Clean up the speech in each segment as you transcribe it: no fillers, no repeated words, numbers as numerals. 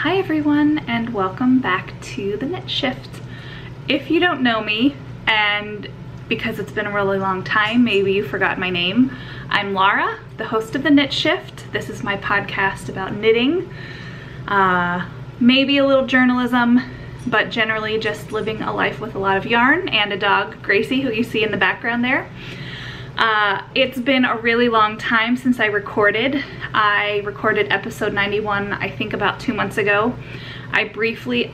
Hi everyone, and welcome back to The Knit Shift. If you don't know me, and because it's been a really long time, maybe you forgot my name, I'm Laura, the host of The Knit Shift. This is my podcast about knitting, maybe a little journalism, but generally just living a life with a lot of yarn and a dog, Gracie, who you see in the background there. It's been a really long time since I recorded. I recorded episode 91, I think about 2 months ago. I briefly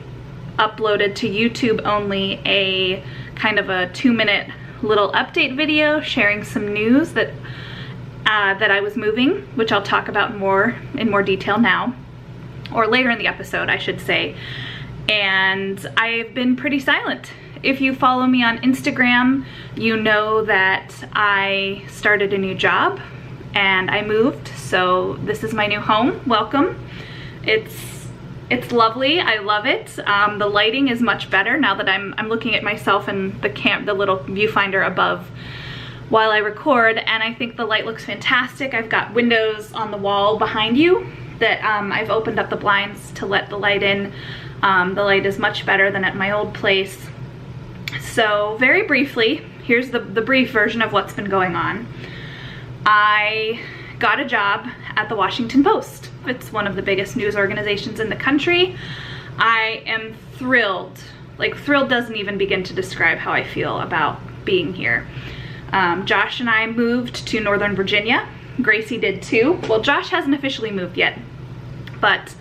uploaded to YouTube only a kind of a 2-minute little update video sharing some news that I was moving, which I'll talk about in more detail now, or later in the episode, I should say. And I've been pretty silent. If you follow me on Instagram, you know that I started a new job and I moved, so this is my new home. Welcome. It's lovely. I love it. The lighting is much better now that I'm looking at myself in the little viewfinder above while I record, and I think the light looks fantastic. I've got windows on the wall behind you that I've opened up the blinds to let the light in. The light is much better than at my old place. So very briefly, here's the brief version of what's been going on. I got a job at the Washington Post. It's one of the biggest news organizations in the country. I am thrilled. Like, thrilled doesn't even begin to describe how I feel about being here. Josh and I moved to Northern Virginia. Gracie did too. Well, Josh hasn't officially moved yet, but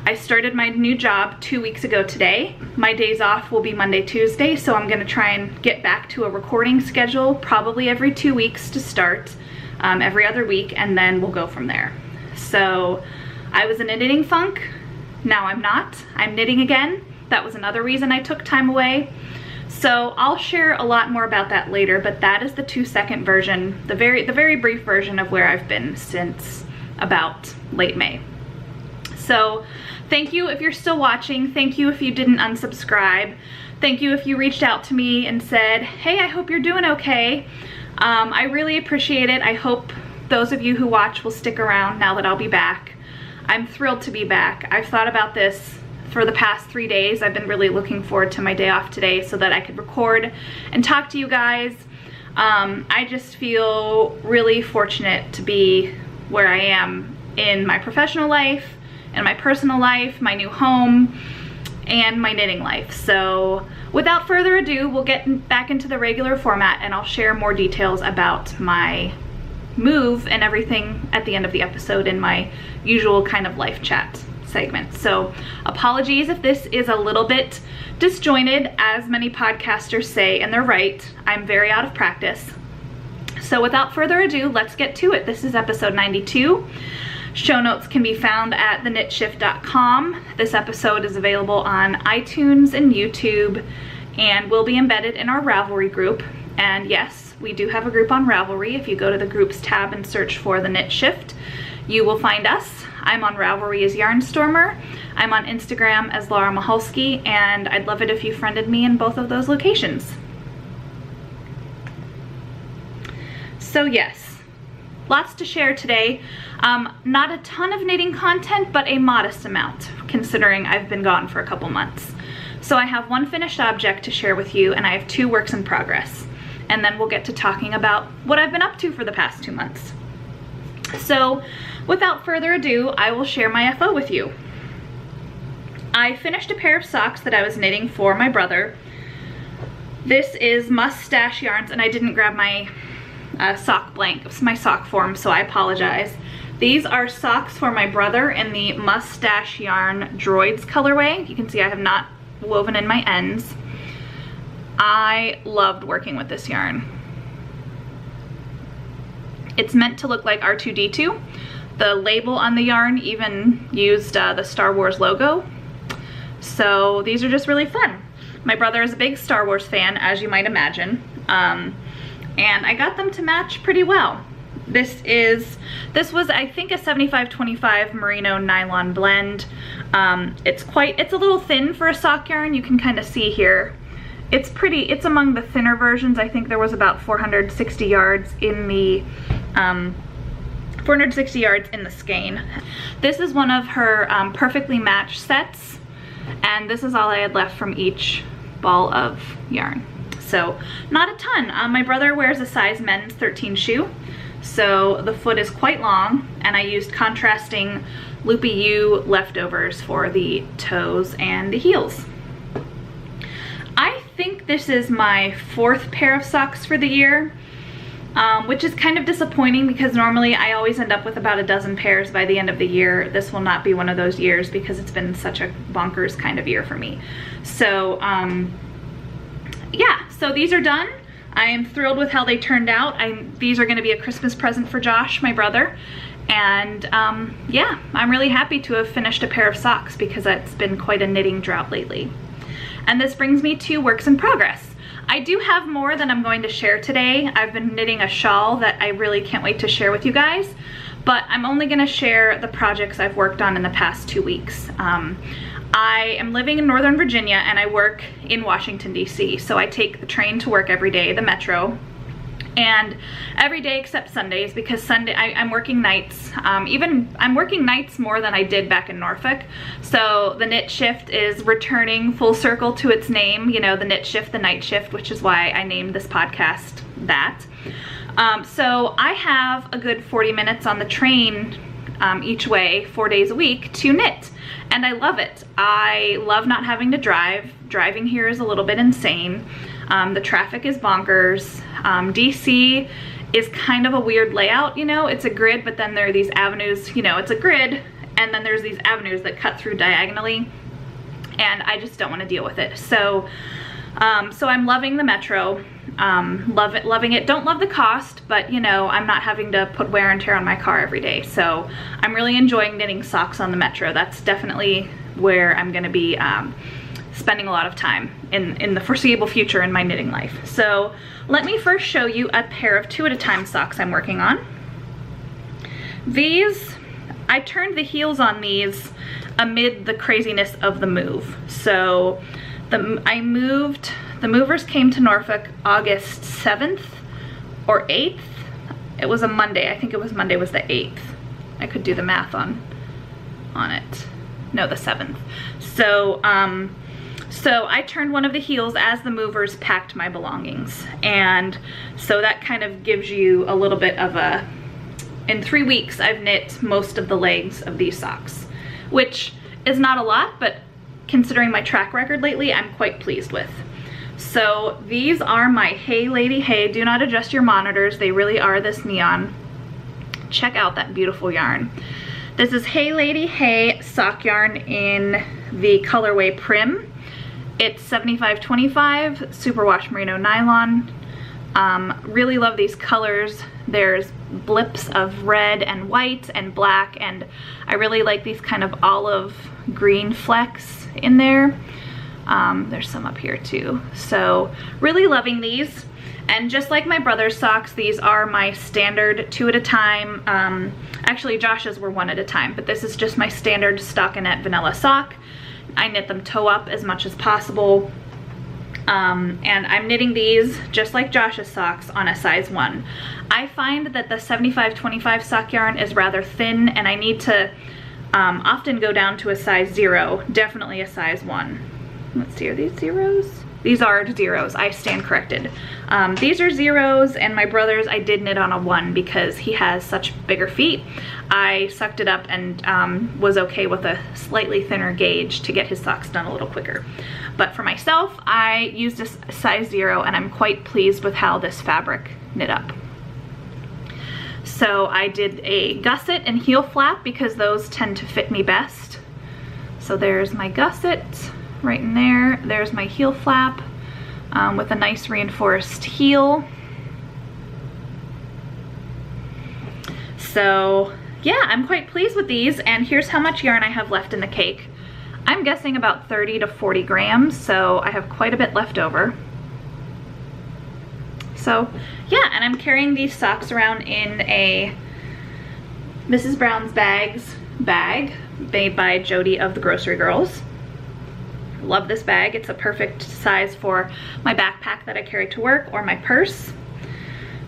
I started my new job 2 weeks ago today. My days off will be Monday, Tuesday, so I'm gonna try and get back to a recording schedule probably every 2 weeks to start, every other week, and then we'll go from there. So I was in a knitting funk, now I'm not. I'm knitting again. That was another reason I took time away. So I'll share a lot more about that later, but that is the 2-second version, the very brief version of where I've been since about late May. So thank you if you're still watching. Thank you if you didn't unsubscribe. Thank you if you reached out to me and said, hey, I hope you're doing okay. I really appreciate it. I hope those of you who watch will stick around now that I'll be back. I'm thrilled to be back. I've thought about this for the past 3 days. I've been really looking forward to my day off today so that I could record and talk to you guys. I just feel really fortunate to be where I am in my professional life, and my personal life, my new home, and my knitting life. So without further ado, we'll get back into the regular format and I'll share more details about my move and everything at the end of the episode in my usual kind of life chat segment. So apologies if this is a little bit disjointed, as many podcasters say, and they're right. I'm very out of practice. So without further ado, let's get to it. This is episode 92. Show notes can be found at theknitshift.com. This episode is available on iTunes and YouTube and will be embedded in our Ravelry group. And yes, we do have a group on Ravelry. If you go to the groups tab and search for The Knit Shift, you will find us. I'm on Ravelry as Yarnstormer. I'm on Instagram as Laura Mahalski, and I'd love it if you friended me in both of those locations. So yes, lots to share today. Not a ton of knitting content, but a modest amount, considering I've been gone for a couple months. So I have one finished object to share with you, and I have 2 works in progress. And then we'll get to talking about what I've been up to for the past 2 months. So without further ado, I will share my FO with you. I finished a pair of socks that I was knitting for my brother. This is Mustache Yarns, and I didn't grab my sock blank, my sock form, so I apologize. These are socks for my brother in the Mustache Yarn Droids colorway. You can see I have not woven in my ends. I loved working with this yarn. It's meant to look like R2-D2. The label on the yarn even used the Star Wars logo. So these are just really fun. My brother is a big Star Wars fan, as you might imagine. And I got them to match pretty well. This was, I think, a 75-25 merino nylon blend. It's a little thin for a sock yarn. You can kind of see here. It's among the thinner versions. I think there was about 460 yards in the 460 yards in the skein. This is one of her perfectly matched sets, and this is all I had left from each ball of yarn. So not a ton. My brother wears a size men's 13 shoe, so the foot is quite long, and I used contrasting Loopy U leftovers for the toes and the heels. I think this is my 4th pair of socks for the year, which is kind of disappointing because normally I always end up with about a dozen pairs by the end of the year. This will not be one of those years because it's been such a bonkers kind of year for me. So yeah, so these are done. I am thrilled with how they turned out. These are gonna be a Christmas present for Josh, my brother. And yeah, I'm really happy to have finished a pair of socks because it's been quite a knitting drought lately. And this brings me to works in progress. I do have more that I'm going to share today. I've been knitting a shawl that I really can't wait to share with you guys, but I'm only gonna share the projects I've worked on in the past 2 weeks. I am living in Northern Virginia and I work in Washington, D.C. So I take the train to work every day, the metro, and every day except Sundays, because Sunday I'm working nights. I'm working nights more than I did back in Norfolk. So the knit shift is returning full circle to its name, you know, the knit shift, the night shift, which is why I named this podcast that. So I have a good 40 minutes on the train each way, 4 days a week to knit. And I love it. I love not having to drive. Driving here is a little bit insane. The traffic is bonkers. DC is kind of a weird layout, you know, it's a grid, but then there are these avenues, you know, it's a grid, and then there's these avenues that cut through diagonally, and I just don't want to deal with it. So, so I'm loving the metro, loving it. Don't love the cost, but you know, I'm not having to put wear and tear on my car every day. So I'm really enjoying knitting socks on the metro. That's definitely where I'm gonna be spending a lot of time in the foreseeable future in my knitting life. So let me first show you a pair of 2 at a time socks I'm working on. These, I turned the heels on these amid the craziness of the move. So the movers came to Norfolk August 7th or 8th. It was a Monday. I think it was Monday was the 8th. I could do the math on it. No, the 7th. So, so I turned one of the heels as the movers packed my belongings. And so that kind of gives you a little bit of a, in 3 weeks, I've knit most of the legs of these socks, which is not a lot, but considering my track record lately, I'm quite pleased with. So these are my Hey Lady Hey. Do not adjust your monitors. They really are this neon. Check out that beautiful yarn. This is Hey Lady Hey sock yarn in the colorway Prim. It's 75/25 superwash merino nylon. Really love these colors. There's blips of red and white and black, and I really like these kind of olive green flecks in there. There's some up here too. So really loving these. And just like my brother's socks, these are my standard 2 at a time. Actually Josh's were 1 at a time, but this is just my standard stockinette vanilla sock. I knit them toe up as much as possible. And I'm knitting these just like Josh's socks on a size 1. I find that the 75/25 sock yarn is rather thin, and I need to often go down to a size 0, definitely a size 1. Let's see, are these zeros? These are zeros, I stand corrected. These are zeros, and my brother's I did knit on a 1 because he has such bigger feet. I sucked it up and was okay with a slightly thinner gauge to get his socks done a little quicker. But for myself, I used a size 0, and I'm quite pleased with how this fabric knit up. So I did a gusset and heel flap because those tend to fit me best. So there's my gusset right in there. There's my heel flap with a nice reinforced heel. So yeah, I'm quite pleased with these, and here's how much yarn I have left in the cake. I'm guessing about 30 to 40 grams, so I have quite a bit left over. So yeah, and I'm carrying these socks around in a Mrs. Brown's Bags bag made by Jody of the Grocery Girls. Love this bag. It's a perfect size for my backpack that I carry to work or my purse.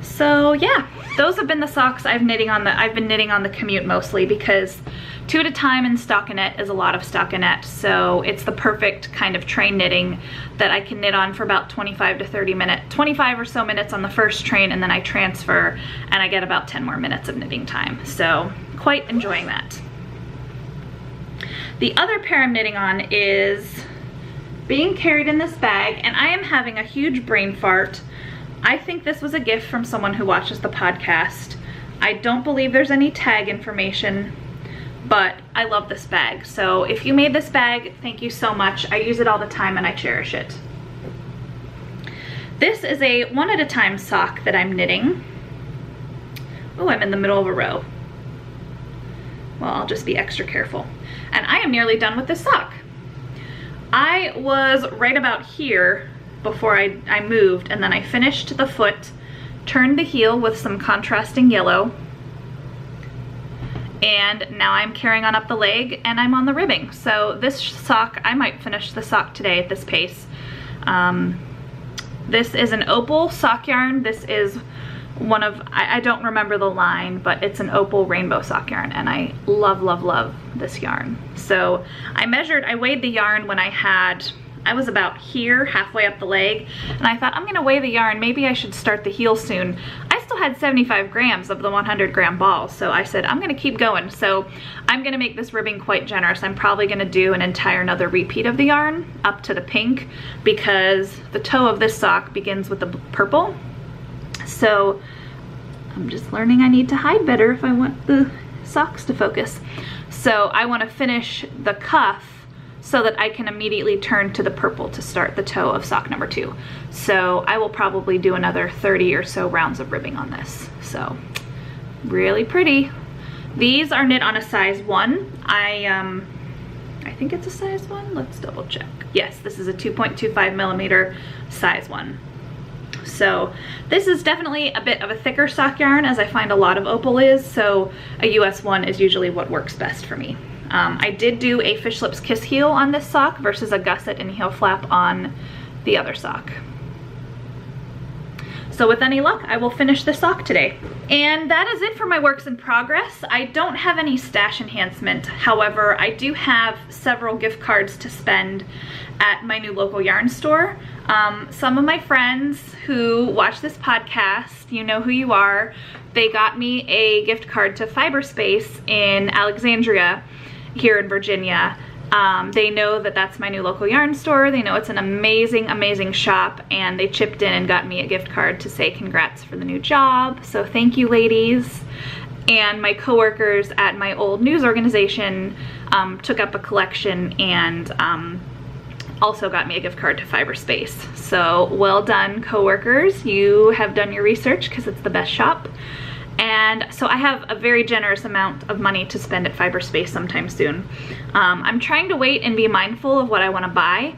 So yeah, those have been the socks I've been knitting on the commute mostly, because 2 at a time in stockinette is a lot of stockinette, so it's the perfect kind of train knitting that I can knit on for about 25 to 30 minutes, 25 or so minutes on the first train, and then I transfer and I get about 10 more minutes of knitting time. So quite enjoying that. The other pair I'm knitting on is being carried in this bag, and I am having a huge brain fart. I think this was a gift from someone who watches the podcast. I don't believe there's any tag information, but I love this bag. So if you made this bag, thank you so much. I use it all the time and I cherish it. This is a 1 at a time sock that I'm knitting. Oh, I'm in the middle of a row. Well, I'll just be extra careful. And I am nearly done with this sock. I was right about here before I moved, and then I finished the foot, turned the heel with some contrasting yellow, and now I'm carrying on up the leg and I'm on the ribbing. So this sock, I might finish the sock today at this pace. This is an opal sock yarn. This is one of, I don't remember the line, but it's an opal rainbow sock yarn, and I love, love, love this yarn. So I weighed the yarn when I was about here, halfway up the leg, and I thought, I'm gonna weigh the yarn, maybe I should start the heel soon. I still had 75 grams of the 100 gram ball, so I said, I'm gonna keep going. So I'm gonna make this ribbing quite generous. I'm probably gonna do an entire another repeat of the yarn up to the pink, because the toe of this sock begins with the purple. So I'm just learning I need to hide better if I want the socks to focus. So I wanna finish the cuff so that I can immediately turn to the purple to start the toe of sock number 2. So I will probably do another 30 or so rounds of ribbing on this. So really pretty. These are knit on a size 1. I think it's a size 1. Let's double check. Yes, this is a 2.25 millimeter size 1. So this is definitely a bit of a thicker sock yarn, as I find a lot of opal is, so a US 1 is usually what works best for me. I did do a Fish Lips Kiss heel on this sock versus a gusset and heel flap on the other sock. So with any luck, I will finish this sock today. And that is it for my works in progress. I don't have any stash enhancement. However, I do have several gift cards to spend at my new local yarn store. Some of my friends who watch this podcast, you know who you are, they got me a gift card to Fiberspace in Alexandria here in Virginia. They know that that's my new local yarn store. They know it's an amazing, amazing shop, and they chipped in and got me a gift card to say congrats for the new job. So thank you, ladies. And my coworkers at my old news organization took up a collection and also got me a gift card to Fiberspace. So well done, coworkers. You have done your research, because it's the best shop. And so I have a very generous amount of money to spend at Fiberspace sometime soon. I'm trying to wait and be mindful of what I want to buy.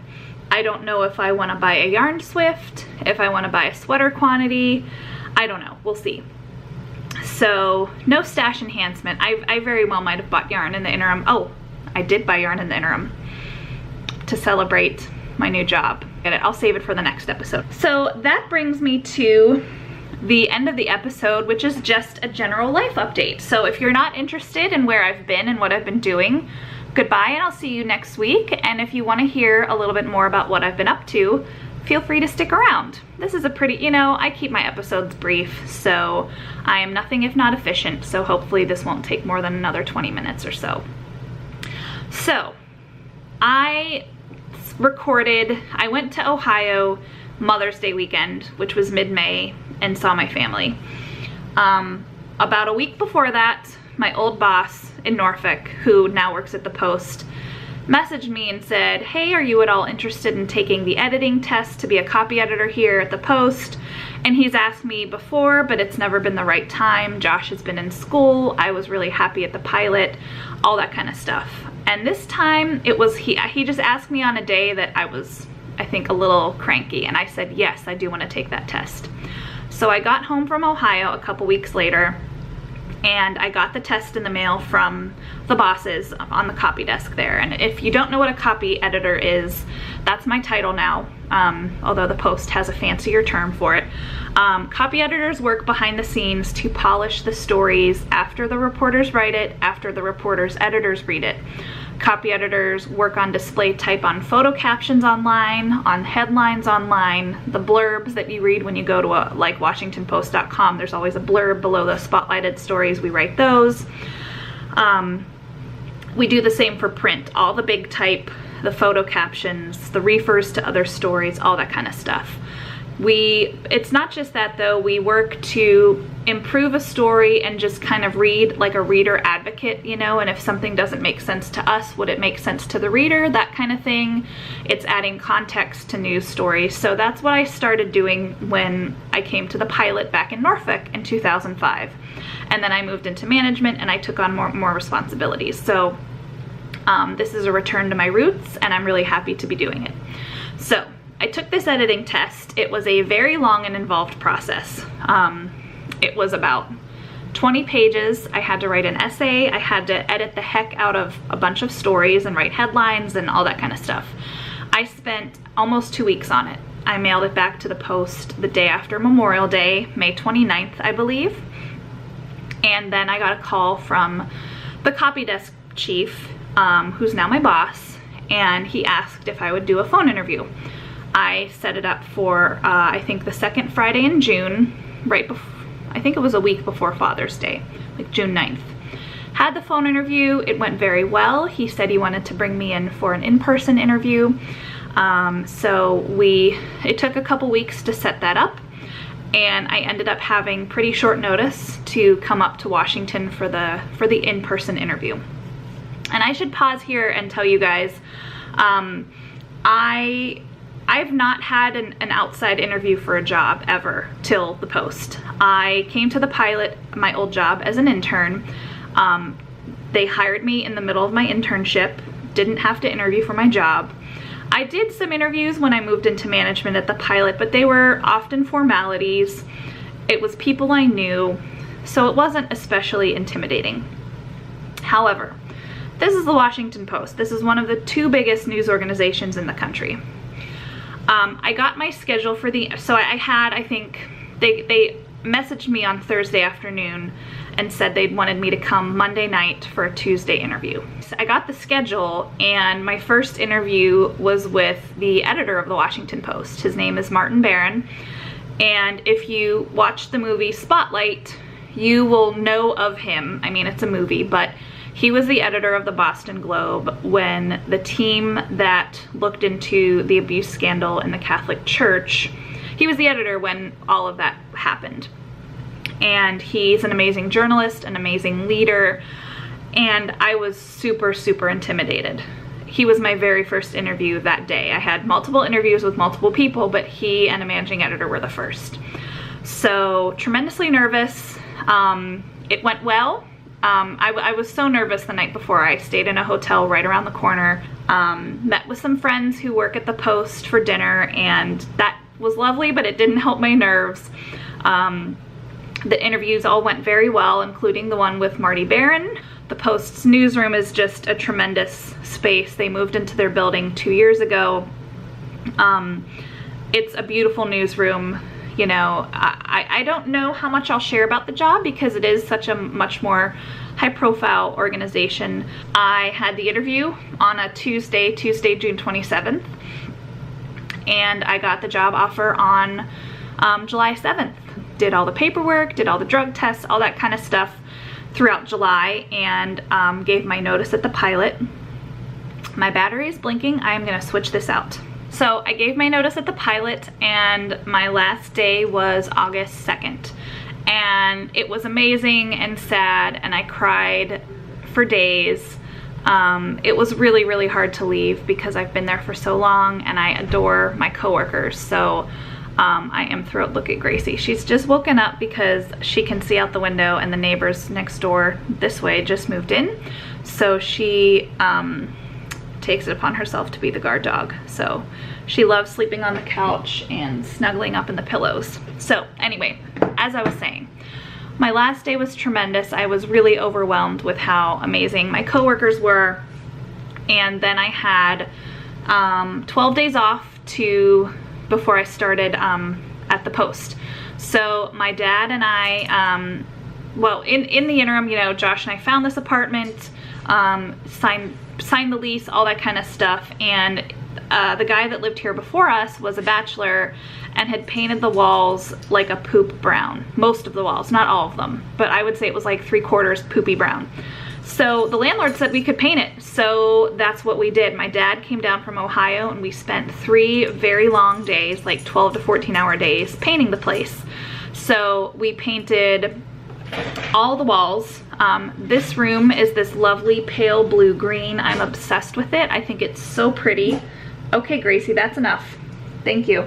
I don't know if I want to buy a yarn swift, if I want to buy a sweater quantity. I don't know. We'll see. So no stash enhancement. I very well might have bought yarn in the interim. Oh, I did buy yarn in the interim to celebrate my new job. I'll save it for the next episode. So that brings me to the end of the episode, which is just a general life update. So if you're not interested in where I've been and what I've been doing, goodbye, and I'll see you next week. And if you want to hear a little bit more about what I've been up to, feel free to stick around. This is a pretty, you know, I keep my episodes brief, so I am nothing if not efficient, so hopefully this won't take more than another 20 minutes or so. So I went to Ohio Mother's Day weekend, which was mid-May, and saw my family. About a week before that, my old boss in Norfolk, who now works at the Post, messaged me and said, hey, are you at all interested in taking the editing test to be a copy editor here at the Post? And he's asked me before, but it's never been the right time. Josh has been in school. I was really happy at the pilot, all that kind of stuff. And this time it was, he just asked me on a day that I was, I think, a little cranky, and I said, yes, I do want to take that test. So I got home from Ohio a couple weeks later, and I got the test in the mail from the bosses on the copy desk there. And if you don't know what a copy editor is, that's my title now. although the Post has a fancier term for it. Copy editors work behind the scenes to polish the stories after the reporters write it, after the reporters' editors read it. Copy editors work on display type on photo captions online, on headlines online, the blurbs that you read when you go to like WashingtonPost.com. There's always a blurb below the spotlighted stories. We write those. We do the same for print, all the big type, the photo captions, the refers to other stories, all that kind of stuff. It's not just that though, we work to improve a story and just kind of read like a reader advocate, you know, and if something doesn't make sense to us, would it make sense to the reader, that kind of thing. It's adding context to news stories. So that's what I started doing when I came to the Pilot back in Norfolk in 2005. And then I moved into management and I took on more responsibilities. So this is a return to my roots and I'm really happy to be doing it. So I took this editing test. It was a very long and involved process. It was about 20 pages. I had to write an essay. I had to edit the heck out of a bunch of stories and write headlines and all that kind of stuff. I spent almost 2 weeks on it. I mailed it back to the Post the day after Memorial Day, May 29th, I believe. And then I got a call from the copy desk chief, who's now my boss, and he asked if I would do a phone interview. I set it up for, I think the second Friday in June, right before, I think it was a week before Father's Day, like June 9th. Had the phone interview, it went very well. He said he wanted to bring me in for an in-person interview. It took a couple weeks to set that up, and I ended up having pretty short notice to come up to Washington for the in-person interview. And I should pause here and tell you guys, I've not had an outside interview for a job ever till the Post. I came to the Pilot, my old job, as an intern. They hired me in the middle of my internship, didn't have to interview for my job. I did some interviews when I moved into management at the Pilot, but they were often formalities. It was people I knew, so it wasn't especially intimidating. However, this is the Washington Post. This is one of the 2 biggest news organizations in the country. I got my schedule for I think they messaged me on Thursday afternoon and said they'd wanted me to come Monday night for a Tuesday interview. So I got the schedule and my first interview was with the editor of the Washington Post. His name is Martin Barron, and if you watch the movie Spotlight, you will know of him. I mean, it's a movie, but he was the editor of the Boston Globe when the team that looked into the abuse scandal in the Catholic Church, he was the editor when all of that happened. And he's an amazing journalist, an amazing leader, and I was super, super intimidated. He was my very first interview that day. I had multiple interviews with multiple people, but he and a managing editor were the first. So tremendously nervous. It went well. I was so nervous the night before. I stayed in a hotel right around the corner, met with some friends who work at the Post for dinner, and that was lovely, but it didn't help my nerves. The interviews all went very well, including the one with Marty Barron. The Post's newsroom is just a tremendous space. They moved into their building 2 years ago. It's a beautiful newsroom. You know, I don't know how much I'll share about the job because it is such a much more high-profile organization. I had the interview on a Tuesday, June 27th, and I got the job offer on July 7th. Did all the paperwork, did all the drug tests, all that kind of stuff throughout July, and gave my notice at the Pilot. My battery is blinking. I am gonna switch this out. So I gave my notice at the Pilot, and my last day was August 2nd. And it was amazing and sad, and I cried for days. It was really, really hard to leave because I've been there for so long and I adore my coworkers. So I am thrilled. Look at Gracie. She's just woken up because she can see out the window, and the neighbors next door this way just moved in. So she takes it upon herself to be the guard dog. So she loves sleeping on the couch and snuggling up in the pillows. So anyway, as I was saying, my last day was tremendous. I was really overwhelmed with how amazing my coworkers were. And then I had 12 days off to before I started at the post. So my dad and I, well, in the interim, you know, Josh and I found this apartment, signed the lease, all that kind of stuff, and the guy that lived here before us was a bachelor and had painted the walls like a poop brown. Most of the walls, not all of them, but I would say it was like 3/4 poopy brown. So the landlord said we could paint it, so that's what we did. My dad came down from Ohio and we spent 3 very long days, like 12 to 14-hour days, painting the place. So we painted all the walls. This room is this lovely pale blue green. I'm obsessed with it. I think it's so pretty. Okay, Gracie, that's enough. Thank you.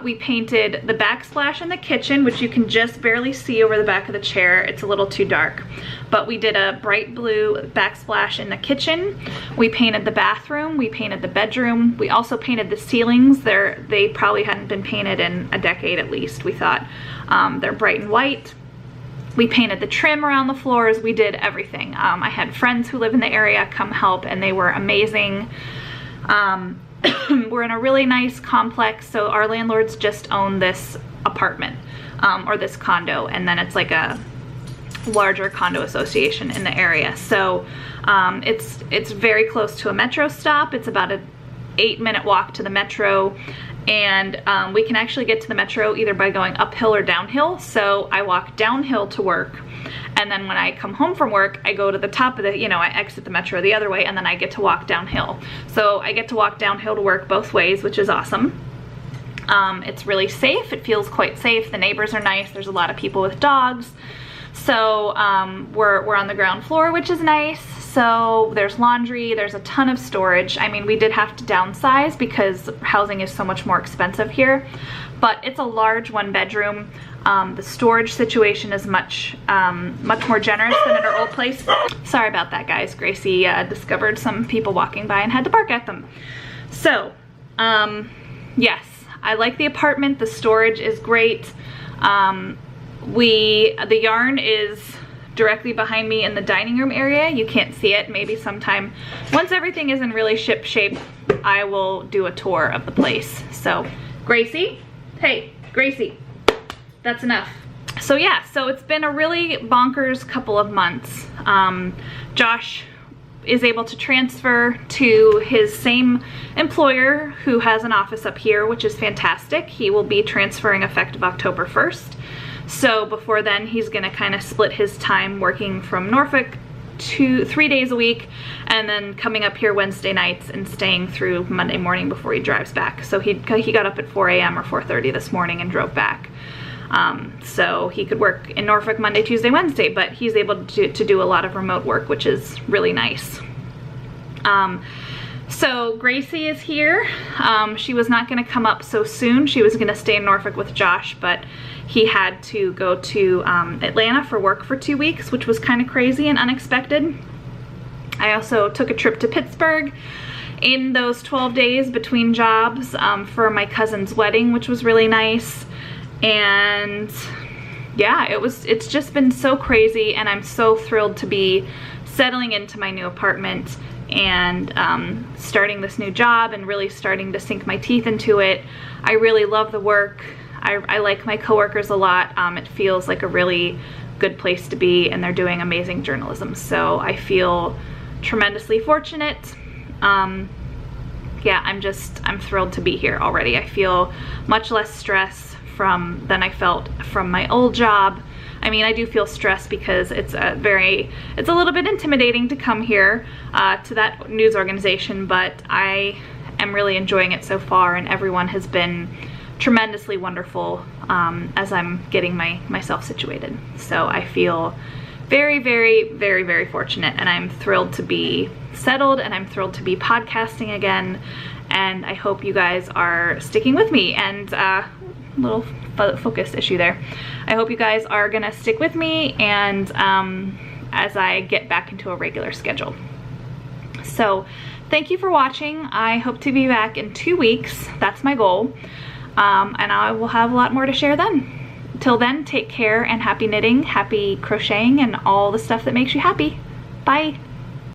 We painted the backsplash in the kitchen, which you can just barely see over the back of the chair. It's a little too dark. But we did a bright blue backsplash in the kitchen. We painted the bathroom. We painted the bedroom. We also painted the ceilings. They probably hadn't been painted in a decade at least, we thought. They're bright and white. We painted the trim around the floors. We did everything. I had friends who live in the area come help, and they were amazing. We're in a really nice complex, so our landlords just own this apartment, or this condo, and then it's like a larger condo association in the area. So it's very close to a metro stop. It's about an 8-minute walk to the metro, and we can actually get to the metro either by going uphill or downhill. So I walk downhill to work, and then when I come home from work, I go to the top of the, you know, I exit the metro the other way, and then I get to walk downhill. So I get to walk downhill to work both ways, which is awesome. It's really safe. It feels quite safe. The neighbors are nice. There's a lot of people with dogs. So we're on the ground floor, which is nice. So there's laundry, there's a ton of storage. I mean, we did have to downsize because housing is so much more expensive here, but it's a large 1-bedroom. The storage situation is much more generous than at our old place. Sorry about that, guys. Gracie discovered some people walking by and had to bark at them. So, yes, I like the apartment. The storage is great. The yarn is directly behind me in the dining room area. You can't see it. Maybe sometime, once everything is in really ship shape, I will do a tour of the place. So, Gracie, hey, Gracie, that's enough. So yeah, so it's been a really bonkers couple of months. Josh is able to transfer to his same employer who has an office up here, which is fantastic. He will be transferring effective October 1st. So before then, he's gonna kind of split his time working from Norfolk 3 days a week, and then coming up here Wednesday nights and staying through Monday morning before he drives back. So he got up at 4 a.m. or 4:30 this morning and drove back. So he could work in Norfolk Monday, Tuesday, Wednesday, but he's able to do a lot of remote work, which is really nice. So Gracie is here. She was not gonna come up so soon. She was gonna stay in Norfolk with Josh, but he had to go to Atlanta for work for 2 weeks, which was kind of crazy and unexpected. I also took a trip to Pittsburgh in those 12 days between jobs for my cousin's wedding, which was really nice. And yeah, it's just been so crazy, and I'm so thrilled to be settling into my new apartment and starting this new job and really starting to sink my teeth into it. I really love the work. I like my coworkers a lot. It feels like a really good place to be, and they're doing amazing journalism. So I feel tremendously fortunate. Yeah, I'm thrilled to be here already. I feel much less stress than I felt from my old job. I mean, I do feel stressed because it's a little bit intimidating to come here to that news organization, but I am really enjoying it so far, and everyone has been tremendously wonderful as I'm getting myself situated. So I feel very, very, very, very fortunate, and I'm thrilled to be settled, and I'm thrilled to be podcasting again, and I hope you guys are sticking with me. And little focus issue there. I hope you guys are gonna stick with me, and as I get back into a regular schedule. So thank you for watching. I hope to be back in 2 weeks. That's my goal. And I will have a lot more to share then. Till then, take care, and happy knitting, happy crocheting, and all the stuff that makes you happy. Bye.